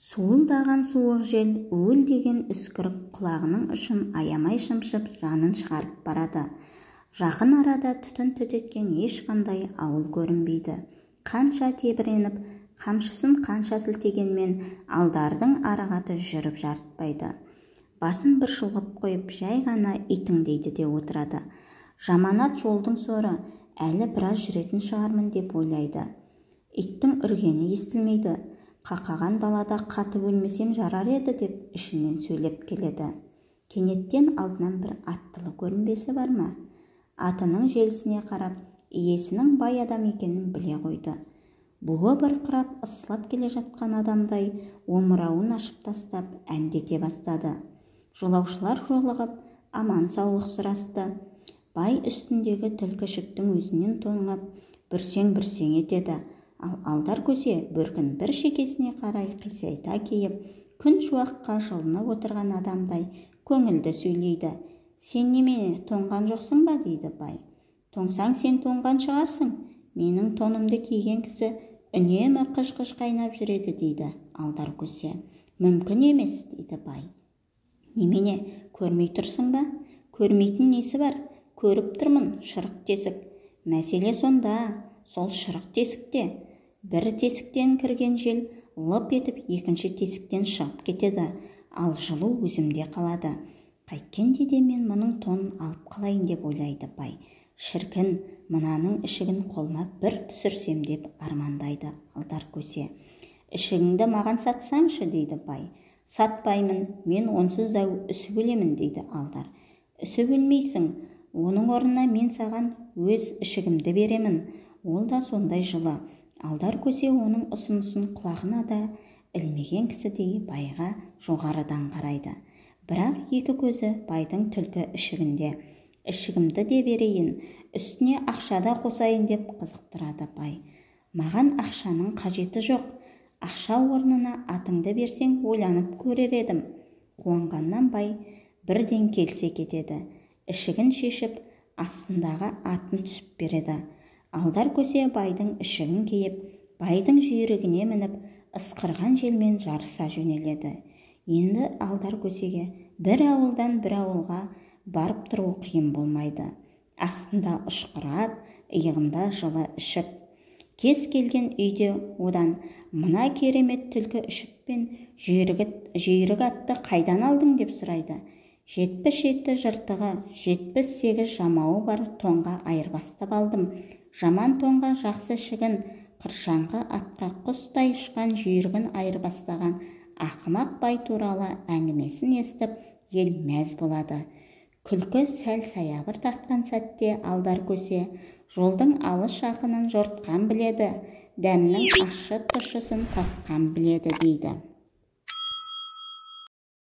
Суылдаған суық жел уыл деген үскірік құлағының ұшын аямай шымшып жанын шығарып барады. Жақын арада түтін түтеткен ешқандай ауыл көрінбейді. Қанша тебіреніп, қамшысын қанша сілтегенмен алдардың арағаты жүріп жарытпайды. Басын бір шұлғып қойып, жай ғана итіңдейді де отырады. Жаманат жолдың соры, әлі біраз жүретін шығармын деп ойлайды. Иттің үргені естілмейді. Қақаған далада қатып өлмесем жарар еді деп ішінен сөйлеп келеді. Кенеттен алдынан бір аттылы көрінбесі бар ма? Атының желісіне қарап, иесінің бай адам екенін біле қойды. Буы бұрқырап ысылап келе жатқан адамдай омырауын ашып тастап әндете бастады. Жолаушылар жолығып, аман саулық сұрасты. Бай үстіндегі түлкішіктің өзінен тоңып, бүрсең-бүрсең етеді. Ал алдар көсе бөркін бір шекесіне қарай қисайта киіп, күн шуаққа жылынып отырған адамдай көңілді сөйлейді. Сен немене тоңған жоқсың ба, дейді бай. Тоңсаң сен тоңған шығарсың. Менің тонымды киген кісі үнемі қыж-қыж қайнап жүреді, дейді алдар көсе. Мүмкін емес, дейді бай. Немене, көрмей тұрсың ба? Көрмейтін несі бар? Көріп тұрмын, шырық тесік. Мәселе сонда, сол шырық тесікте. Бір тесіктен кірген жел лып етіп екінші тесіктен шығып кетеді, ал жылу өзімде қалады. Қайткенде де мен мұның тонын алып қалайын деп ойлайды бай. Шіркін, мынаның ішігін қолыма бір түсірсем деп армандайды алдар көсе. Ішігіңді маған сатсаңшы, дейді бай. Сатпаймын, мен онсыз да үсіп өлемін, дейді алдар. Үсіп өлмейсің, оның орнына мен саған өз ішігімді беремін. Ол да сондай жылы. Алдар көсе оның ұсынысын құлағына да ілмеген кісідей байға жоғарыдан қарайды. Бірақ екі көзі байдың түлкі ішігінде. Ішігімді де берейін, үстіне ақша да қосайын деп қызықтырады бай. Маған ақшаның қажеті жоқ. Ақша орнына атыңды берсең ойланып көрер едім. Қуанғаннан бай бірден келсе кетеді. Ішігін шешіп, астындағы атын түсіп береді. Алдар көсе байдың ішігін киіп, байдың жүйрігіне мініп, ысқырған желмен жарыса жөнеледі. Енді алдар көсеге бір ауылдан бір ауылға барып тұру қиын болмайды. Астында ұшқырат, иығында жылы ішік. Кез келген үйде одан мына керемет түлкі ішік пен жүйрік атты қайдан алдың деп сұрайды. 77 жыртығы, 78 жамауы бар тонға айырбастап алдым. Жаман тонға жақсы ішігін, қыршаңғы атқа құстай ұшқан жүйрігін айырбастаған ақымақ бай туралы әңгімесін естіп, ел мәз болады. Күлкі сәл саябыр тартқан сәтте алдар көсе жолдың алыс жақынын жортқан біледі, дәмнің ащы тұщысын татқан біледі, дейді.